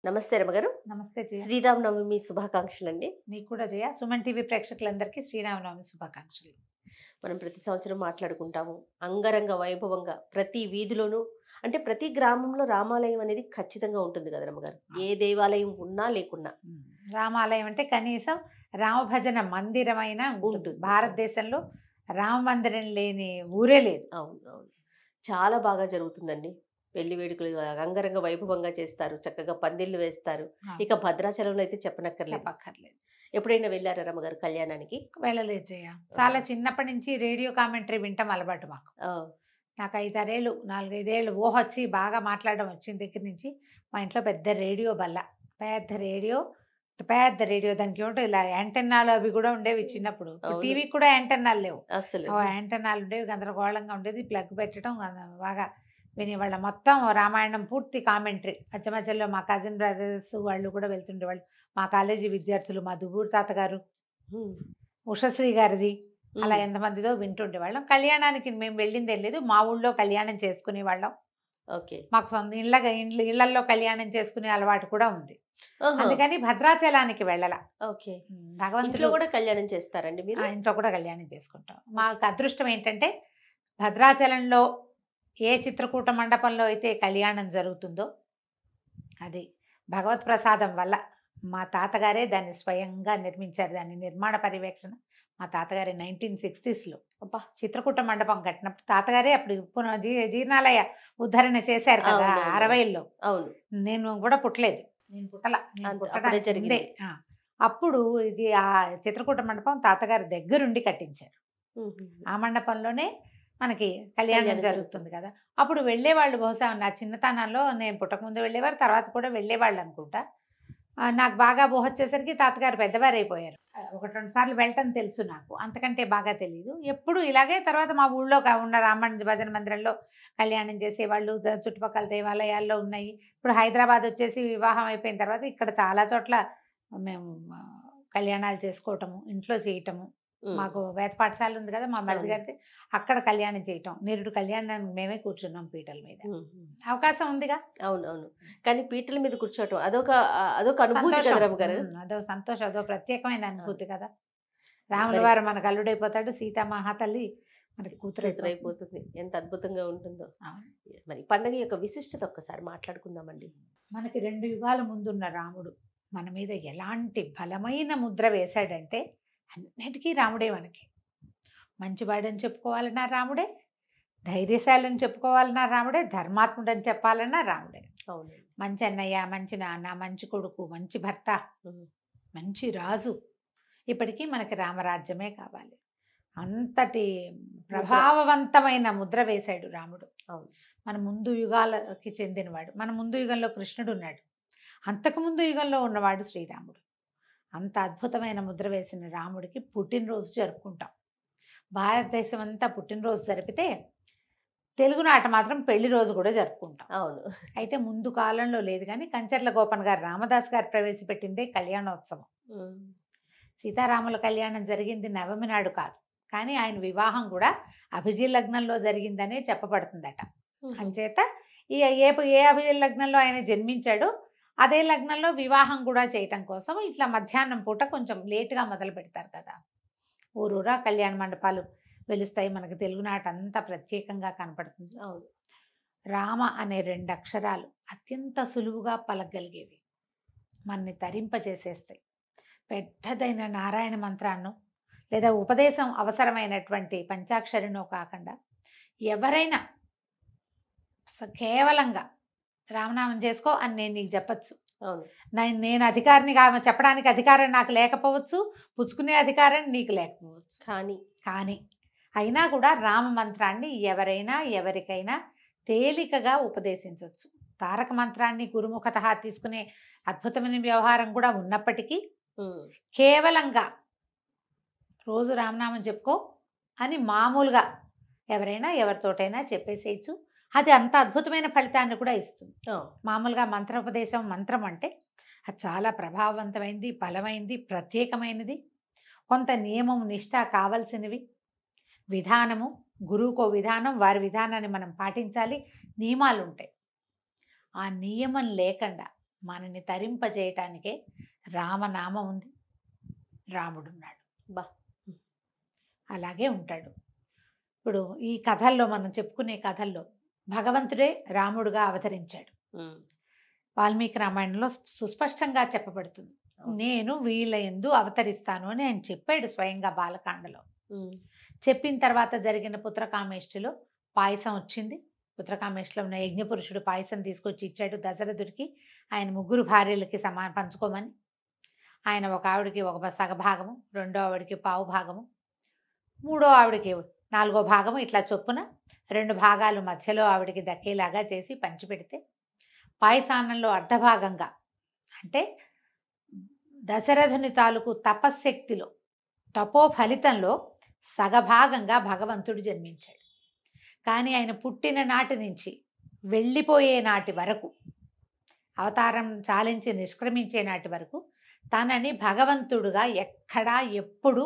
నమస్తే రమగారు. నమస్తే జయ. శ్రీరామనవమి శుభాకాంక్షలండి. నీకు కూడా జయ. సుమన్ టీవీ ప్రేక్షకులందరికీ శ్రీరామనవమి శుభాకాంక్షలు. మనం ప్రతి సంవత్సరం మాట్లాడుకుంటాము. అంగరంగ వైభవంగా ప్రతి వీధిలోనూ అంటే ప్రతి గ్రామంలో రామాలయం అనేది ఖచ్చితంగా ఉంటుంది కదా రమగారు. ఏ దేవాలయం ఉన్నా లేకున్నా. రామాలయం అంటే కనీసం రామభజన మందిరమైన ఉంటుంది. ఉంటుంది. భారతదేశంలో రామ మందిరం లేని ఊరే లేదు. అవును, అవును. చాలా బాగా జరుగుతుందండి. పెళ్లి వేడుకలు అంగరంగ వైభవంగా చేస్తారు. చక్కగా పందిళ్ళు వేస్తారు. ఇక భద్రాచలంలో అయితే చెప్పనక్కర్లేదు. చెప్పక్కర్లేదు. ఎప్పుడైనా వెళ్ళారా రమగారు కళ్యాణానికి? వెళ్ళలేదు జయ. చాలా చిన్నప్పటి నుంచి రేడియో కామెంటరీ వింటాం అలవాటు మాకు. ఆ, నాకు 4-5 ఏళ్ళు ఊహ వచ్చి బాగా మాట్లాడడం వచ్చిన దగ్గర నుంచి మా ఇంట్లో పెద్ద రేడియో బల్ల, పెద్ద రేడియో దానికి ఏమిటో ఇలా యాంటెన్నాలు అవి కూడా ఉండేవి చిన్నప్పుడు. అవును. టీవీ కూడా యాంటెన్నాలు లేవు. అసలు యాంటెన్నాలు ఉండేవి, గందరగోళంగా ఉండేది. ప్లగ్ పెట్టడం బాగా వినేవాళ్ళ. మొత్తం రామాయణం పూర్తి కామెంటరీ. మధ్య మధ్యలో మా కజిన్ బ్రదర్స్ వాళ్ళు కూడా వెళ్తుండేవాళ్ళు. మా కాలేజీ విద్యార్థులు, మా దువ్వూరు తాతగారు, ఉమ్, ఉషశ్రీ గారిది, అలా ఉమ్, ఎంతమందిదో వింటుండేవాళ్ళం. కళ్యాణానికి మేము వెళ్ళిందే లేదు. మా ఊళ్ళో కళ్యాణం చేసుకునే వాళ్ళం. ఓకే. మాకు సొంత ఇళ్లలో కళ్యాణం చేసుకునే అలవాటు కూడా ఉంది. ఆహా, అందుకని భద్రాచలానికి వెళ్ళాల. ఓకే. ఇంట్లో భగవంతుడు కూడా కళ్యాణం చేస్తారండి మీరు? ఇంట్లో కూడా కళ్యాణం చేసుకుంటాం. మాకు అదృష్టం ఏంటంటే భద్రాచలంలో ఏ చిత్రకూట మండపంలో అయితే కళ్యాణం జరుగుతుందో అది భగవత్ ప్రసాదం వల్ల. మా తాతగారే దాన్ని స్వయంగా నిర్మించారు. దాని నిర్మాణ పర్యవేక్షణ మా తాతగారే 1960s అబ్బా. చిత్రకూట మండపం కట్టినప్పుడు తాతగారే అప్పుడు జీర్ణాలయ ఉద్ధరణ చేశారు కదా. అవునవును. 60లో అవును. నేను కూడా పుట్టలేదు. నేను అప్పుడే పుట్టడానికి జరిగింది. ముందే. అప్పుడు ఇది ఆ చిత్రకూట మండపం తాతగారి దగ్గరుండి కట్టించారు. ఆ మండపంలోనే మనకి కళ్యాణం కళ్యాణం జరుగుతుంది కదా. అప్పుడు వెళ్ళేవాళ్ళు. బహుశా నా చిన్నతనాల్లో, నేను పుట్టకముందు వెళ్ళేవారు, తర్వాత కూడా వెళ్ళేవాళ్ళు అనుకుంటా. నాకు బాగా ఊహ వచ్చేసరికి తాతగారు పెద్దవారు అయిపోయారు. 1-2 సార్లు వెళ్ళటం తెలుసు నాకు, అంతకంటే బాగా తెలియదు. ఎప్పుడు ఇలాగే తర్వాత మా ఊళ్ళో ఉన్న భజన మందిరంలో కళ్యాణం చేసేవాళ్ళు. చుట్టుపక్కల దేవాలయాల్లో ఉన్నాయి. ఇప్పుడు హైదరాబాద్ వచ్చేసి వివాహం అయిపోయిన తర్వాత ఇక్కడ చాలా చోట్ల మేము కళ్యాణాలు చేసుకోవటము, ఇంట్లో చేయటము. మాకు వేద పాఠశాల ఉంది కదా మా మరిది గారికి, అక్కడ కళ్యాణం చేయటం. నిరుడు కళ్యాణానికి మేమే కూర్చున్నాం పీటల మీద. అవకాశం ఉందిగా. అవునవును. కానీ పీటల మీద కూర్చోవటం అదొక అనుభూతి కదా రమగారు. అదో సంతోషం, అదో ప్రత్యేకమైన అనుభూతి కదా. రాముల వారు మనకు అల్లుడైపోతాడు, సీతామహాతల్లి మనకి కూతురు అయిపోతుంది. ఎంత అద్భుతంగా ఉంటుందో. అవును. మరి పండగ యొక్క విశిష్టత ఒక్కసారి మాట్లాడుకుందామండి. మనకి 2 యుగాల ముందున్న రాముడు మన మీద ఎలాంటి బలమైన ముద్ర వేశాడంటే అన్నిటికీ రాముడే మనకి. మంచివాడని చెప్పుకోవాలన్నా రాముడే, ధైర్యశాలని చెప్పుకోవాలన్నా రాముడే, ధర్మాత్ముడని చెప్పాలన్నా రాముడే. అవును. మంచి అన్నయ్య, మంచి నాన్న, మంచి కొడుకు, మంచి భర్త, మంచి రాజు. ఇప్పటికీ మనకి రామరాజ్యమే కావాలి. అంతటి ప్రభావవంతమైన ముద్ర వేశాడు రాముడు. అవును. మన ముందు యుగాలకి చెందినవాడు. మన ముందు యుగంలో కృష్ణుడు ఉన్నాడు, అంతకుముందు యుగంలో ఉన్నవాడు శ్రీరాముడు. అంత అద్భుతమైన ముద్ర వేసిన రాముడికి పుట్టినరోజు జరుపుకుంటాం. భారతదేశం అంతా పుట్టినరోజు జరిపితే తెలుగునాట మాత్రం పెళ్లి రోజు కూడా జరుపుకుంటాం. అవును. అయితే ముందు కాలంలో లేదు, కానీ కంచర్ల గోపన్ గారు, రామదాస్ గారు ప్రవేశపెట్టిందే కళ్యాణోత్సవం. సీతారాముల కళ్యాణం జరిగింది నవమి నాడు కాదు, కానీ ఆయన వివాహం కూడా అభిజిత్ లగ్నంలో జరిగిందనే చెప్పబడుతుందట. అంచేత ఏ అభిజిత్ లగ్నంలో ఆయన జన్మించాడో అదే లగ్నంలో వివాహం కూడా చేయటం కోసం ఇట్లా మధ్యాహ్నం పూట కొంచెం లేటుగా మొదలు పెడతారు కదా. ఊరూరా కళ్యాణ మండపాలు వెలుస్తాయి. మనకి తెలుగునాట అంతా ప్రత్యేకంగా కనపడుతుంది. అవును. రామ అనే 2 అక్షరాలు అత్యంత సులువుగా పలకగలిగేవి, మనని తరింపజేసేస్తాయి. పెద్దదైన నారాయణ మంత్రాన్ని లేదా ఉపదేశం అవసరమైనటువంటి పంచాక్షరినో కాకుండా ఎవరైనా కేవలంగా రామనామం చేసుకో అని నేను నీకు చెప్పచ్చు. అవును. నేను అధికారిని చెప్పడానికి అధికారం నాకు లేకపోవచ్చు, పుచ్చుకునే అధికారం నీకు లేకపోవచ్చు. కానీ అయినా కూడా రామ మంత్రాన్ని ఎవరైనా ఎవరికైనా తేలికగా ఉపదేశించవచ్చు. తారక మంత్రాన్ని గురుముఖత తీసుకునే అద్భుతమైన వ్యవహారం కూడా ఉన్నప్పటికీ కేవలంగా రోజు రామనామం చెప్పుకో అని మామూలుగా ఎవరైనా ఎవరితోటైనా చెప్పేసేయచ్చు. అది అంత అద్భుతమైన ఫలితాన్ని కూడా ఇస్తుంది. మామూలుగా మంత్రోపదేశం, మంత్రం అంటే అది చాలా ప్రభావవంతమైనది, బలమైనది, ప్రత్యేకమైనది. కొంత నియమం, నిష్ఠ కావలసినవి. విధానము, గురువుకో విధానం, వారి విధానాన్ని మనం పాటించాలి. నియమాలు ఉంటాయి. ఆ నియమం లేకుండా మనని తరింపజేయటానికే రామనామం ఉంది, రాముడున్నాడు. బా. అలాగే ఉంటాడు. ఇప్పుడు ఈ కథల్లో మనం చెప్పుకునే కథల్లో భగవంతుడే రాముడుగా అవతరించాడు. వాల్మీకి రామాయణంలో సుస్పష్టంగా చెప్పబడుతుంది, నేను వీళ్ళ యందు అవతరిస్తాను అని ఆయన చెప్పాడు స్వయంగా బాలకాండలో. చెప్పిన తర్వాత జరిగిన పుత్రకామేష్టిలో పాయసం వచ్చింది. పుత్రకామేష్టిలో ఉన్న యజ్ఞపురుషుడు పాయసం తీసుకొచ్చి ఇచ్చాడు దశరథుడికి, ఆయన 3 భార్యలకి పంచుకోమని. ఆయన ఒక ఆవిడికి ఒక సగభాగము, రెండో ఆవిడికి పావు భాగము, మూడో ఆవిడికి 4వ భాగము, ఇట్లా చొప్పున 2 భాగాలు మధ్యలో ఆవిడికి దక్కేలాగా చేసి పంచిపెడితే, పాయసాన్నంలో అర్ధభాగంగా అంటే దశరథుని తాలూకు తపశ్శక్తిలో తపో ఫలితంలో సగభాగంగా భగవంతుడు జన్మించాడు. కానీ ఆయన పుట్టిన నాటి నుంచి వెళ్ళిపోయే నాటి వరకు, అవతారం చాలించి నిష్క్రమించే నాటి వరకు తనని భగవంతుడుగా ఎక్కడా ఎప్పుడు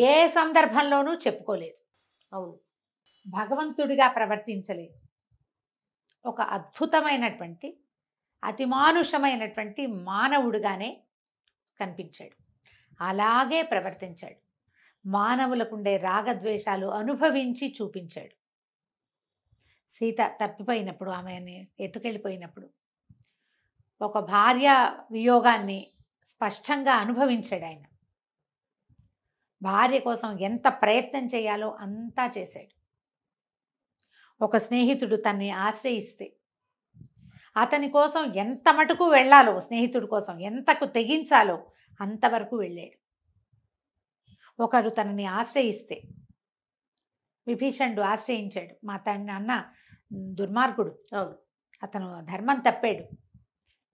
ఏ సందర్భంలోనూ చెప్పుకోలేదు. అవును, భగవంతుడిగా ప్రవర్తించలేదు. ఒక అద్భుతమైనటువంటి అతిమానుషమైనటువంటి మానవుడిగానే కనిపించాడు. అలాగే ప్రవర్తించాడు. మానవులకుండే రాగద్వేషాలు అనుభవించి చూపించాడు. సీత తప్పిపోయినప్పుడు, ఆమెని ఎత్తుకెళ్ళిపోయినప్పుడు ఒక భార్య వియోగాన్ని స్పష్టంగా అనుభవించాడు ఆయన. భార్య కోసం ఎంత ప్రయత్నం చేయాలో అంతా చేశాడు. ఒక స్నేహితుడు తన్ని ఆశ్రయిస్తే అతని కోసం ఎంత మటుకు వెళ్ళాలో, స్నేహితుడి కోసం ఎంతకు తెగించాలో అంతవరకు వెళ్ళాడు. ఒకరు తనని ఆశ్రయిస్తే, విభీషణుడు ఆశ్రయించాడు, మా తండ్రి అన్న దుర్మార్గుడు, అతను ధర్మం తప్పాడు,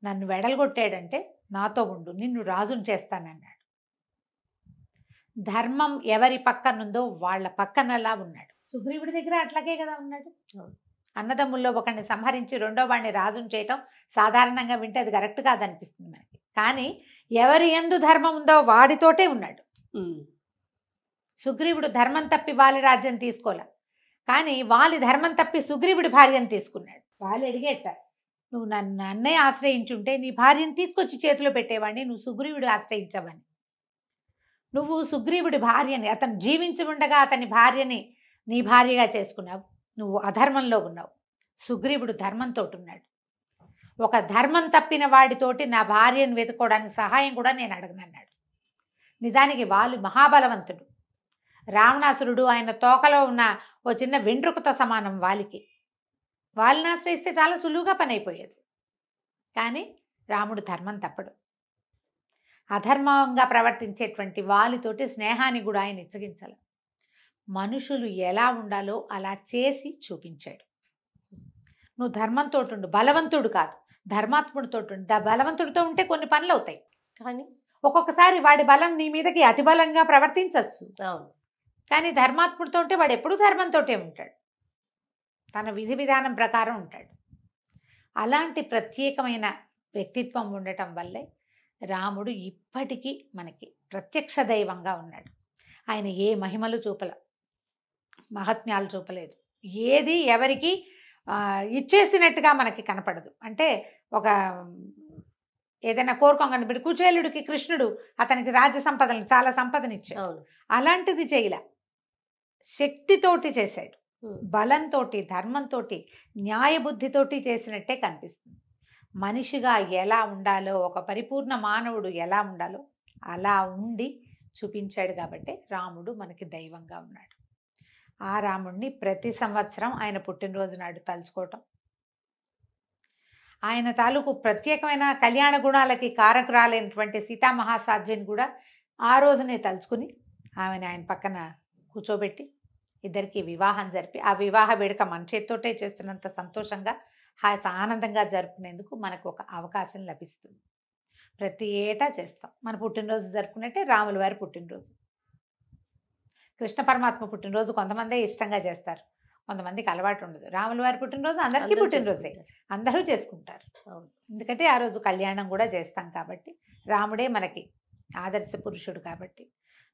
నన్ను వెడలగొట్టాడంటే నాతో ఉండు, నిన్ను రాజును చేస్తానన్నాడు. ధర్మం ఎవరి పక్కనుందో వాళ్ళ పక్కనలా ఉన్నాడు. సుగ్రీవుడి దగ్గర అట్లాగే కదా ఉన్నాడు. అన్నదమ్ముల్లో ఒకరిని సంహరించి రెండో వాడిని రాజును చేయటం సాధారణంగా వింటే అది కరెక్ట్ కాదనిపిస్తుంది మనకి. కానీ ఎవరి యందు ధర్మం ఉందో వాడితోటే ఉన్నాడు. సుగ్రీవుడు ధర్మం తప్పి వాలి రాజ్యం తీసుకోలే, కానీ వాలి ధర్మం తప్పి సుగ్రీవుడి భార్యను తీసుకున్నాడు. వాలి అడిగేట, నువ్వు నన్ను అన్నయ్య ఆశ్రయించుంటే నీ భార్యను తీసుకొచ్చి చేతిలో పెట్టేవాడిని, నువ్వు సుగ్రీవుడు ఆశ్రయించవని. నువ్వు సుగ్రీవుడి భార్యని, అతను జీవించి ఉండగా అతని భార్యని నీ భార్యగా చేసుకున్నావు, నువ్వు అధర్మంలో ఉన్నావు. సుగ్రీవుడు ధర్మంతో ఉన్నాడు. ఒక ధర్మం తప్పిన వాడితోటి నా భార్యను వెతుకోవడానికి సహాయం కూడా నేను అడగనన్నాడు. నిజానికి వాళ్ళు మహాబలవంతుడు. రావణాసురుడు ఆయన తోకలో ఉన్న ఓ చిన్న వెంట్రుకతో సమానం వాలికి. వాళ్ళని ఆశ్రయిస్తే చాలా సులువుగా పని అయిపోయేది. కానీ రాముడు ధర్మం తప్పడు. అధర్మంగా ప్రవర్తించేటువంటి వాలితోటి స్నేహాన్ని కూడా ఆయన ఇచ్చగించాలి. మనుషులు ఎలా ఉండాలో అలా చేసి చూపించాడు. నువ్వు ధర్మంతో ఉండు, బలవంతుడు కాదు, ధర్మాత్ముడితో ఉండు. బలవంతుడితో ఉంటే కొన్ని పనులు అవుతాయి, కానీ ఒక్కొక్కసారి వాడి బలం నీ మీదకి అతి బలంగా ప్రవర్తించవచ్చు. అవును, కానీ ధర్మాత్ముడితో ఉంటే వాడు ఎప్పుడూ ధర్మంతోటే ఉంటాడు, తన విధి విధానం ప్రకారం ఉంటాడు. అలాంటి ప్రత్యేకమైన వ్యక్తిత్వం ఉండటం వల్లే రాముడు ఇప్పటికీ మనకి ప్రత్యక్ష దైవంగా ఉన్నాడు. ఆయన ఏ మహిమలు చూపల, మహత్యాలు చూపలేదు, ఏది ఎవరికి ఇచ్చేసినట్టుగా మనకి కనపడదు. అంటే ఒక ఏదైనా కోరుకోగానే ఇప్పుడు కుచేలుడికి కృష్ణుడు అతనికి రాజ్య సంపదలను చాలా సంపదనిచ్చాడు, అలాంటిది చేయలే, శక్తితోటి చేశాడు, బలంతో ధర్మంతో న్యాయబుద్ధితోటి చేసినట్టే కనిపిస్తుంది. మనిషిగా ఎలా ఉండాలో, ఒక పరిపూర్ణ మానవుడు ఎలా ఉండాలో అలా ఉండి చూపించాడు. కాబట్టి రాముడు మనకి దైవంగా ఉన్నాడు. ఆ రాముడిని ప్రతి సంవత్సరం ఆయన పుట్టినరోజు నాడు తలుచుకోవటం, ఆయన తాలూకు ప్రత్యేకమైన కళ్యాణ గుణాలకి కారకురాలైనటువంటి సీతామహాసాధ్విని కూడా ఆ రోజునే తలుచుకుని ఆమెను ఆయన పక్కన కూర్చోబెట్టి ఇద్దరికి వివాహం జరిపి, ఆ వివాహ వేడుక మన చేత్తోటే చేస్తున్నంత సంతోషంగా ఆనందంగా జరుపుకునేందుకు మనకు ఒక అవకాశం లభిస్తుంది. ప్రతి ఏటా చేస్తాం. మన పుట్టినరోజు జరుపుకున్నట్టే రాముల వారి పుట్టినరోజు, కృష్ణ పరమాత్మ పుట్టినరోజు కొంతమందే ఇష్టంగా చేస్తారు, కొంతమందికి అలవాటు ఉండదు. రాముల వారి పుట్టినరోజు అందరికీ పుట్టినరోజే, అందరూ చేసుకుంటారు. ఎందుకంటే ఆ రోజు కళ్యాణం కూడా చేస్తాం కాబట్టి, రాముడే మనకి ఆదర్శ పురుషుడు కాబట్టి.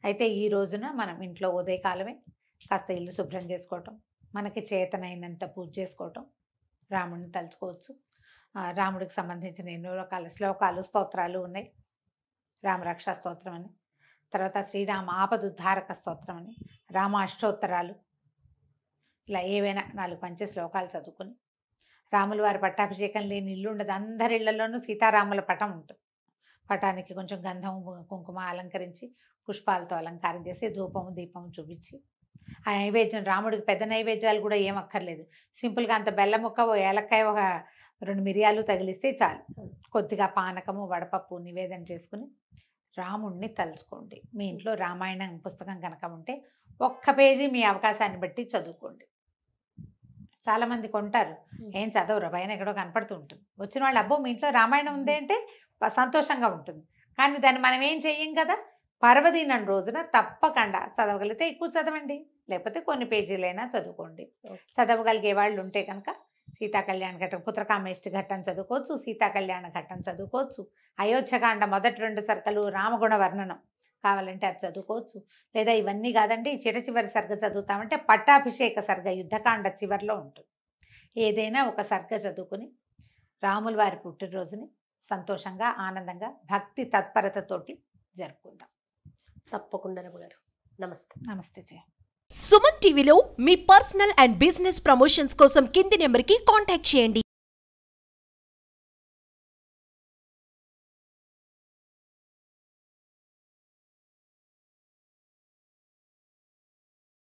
అయితే ఈ రోజున మనం ఇంట్లో ఉదయకాలమే కాస్త ఇల్లు శుభ్రం చేసుకోవటం, మనకి చేతనైనంత పూజ చేసుకోవటం, రాముడిని తలుచుకోవచ్చు. రాముడికి సంబంధించిన ఎన్నో రకాల శ్లోకాలు స్తోత్రాలు ఉన్నాయి. రామరక్షా స్తోత్రం అని, తర్వాత శ్రీరామ ఆపదుద్ధారక స్తోత్రం అని, రామ అష్టోత్తరాలు, ఇలా ఏవైనా 4 శ్లోకాలు చదువుకుని, రాముల వారి పట్టాభిషేకం లేని ఇల్లు ఉండదు. అందరి ఇళ్లలోనూ సీతారాముల పటం ఉంటుంది. పటానికి కొంచెం గంధం కుంకుమ అలంకరించి పుష్పాలతో అలంకారం చేసి ధూపము దీపము చూపించి ఆ నైవేద్యం, రాముడికి పెద్ద నైవేద్యాలు కూడా ఏం అక్కర్లేదు. సింపుల్గా అంత బెల్లం ముక్క, ఓ ఏలక్కాయ, ఒక 2 మిరియాలు తగిలిస్తే చాలు. కొద్దిగా పానకము వడపప్పు నివేదన చేసుకుని రాముడిని తలుచుకోండి. మీ ఇంట్లో రామాయణం పుస్తకం కనుక ఉంటే 1 పేజీ మీ అవకాశాన్ని బట్టి చదువుకోండి. చాలామంది కొంటారు, ఏం చదవరు, పైన ఎక్కడో కనపడుతూ ఉంటుంది. వచ్చిన వాళ్ళు అబ్బో మీ ఇంట్లో రామాయణం ఉంది అంటే సంతోషంగా ఉంటుంది. కానీ దాన్ని మనం ఏం చెయ్యం కదా. పర్వదినం రోజున తప్పకుండా చదవగలిగితే ఎక్కువ చదవండి, లేకపోతే కొన్ని పేజీలైనా చదువుకోండి. చదవగలిగే వాళ్ళు ఉంటే కనుక సీతా కళ్యాణ ఘట్టం, పుత్రకామేష్టి ఘట్టం చదువుకోవచ్చు, సీతా కళ్యాణ ఘట్టం చదువుకోవచ్చు, అయోధ్యకాండ మొదటి 2 సర్గలు, రామగుణ వర్ణనం కావాలంటే అది చదువుకోవచ్చు. లేదా ఇవన్నీ కాదండి, చివరి సర్గ చదువుతామంటే పట్టాభిషేక సర్గ యుద్ధకాండ చివరిలో ఉంటుంది. ఏదైనా ఒక సర్గ చదువుకుని రాముల వారి పుట్టినరోజుని సంతోషంగా ఆనందంగా భక్తి తత్పరతతోటి జరుపుకుందాం. తప్పకుండా రమ్మగారు. నమస్తే. నమస్తే జయ. సుమన్ టీవీలో మీ పర్సనల్ అండ్ బిజినెస్ ప్రమోషన్స్ కోసం కింది నెంబర్కి కాంటాక్ట్ చేయండి.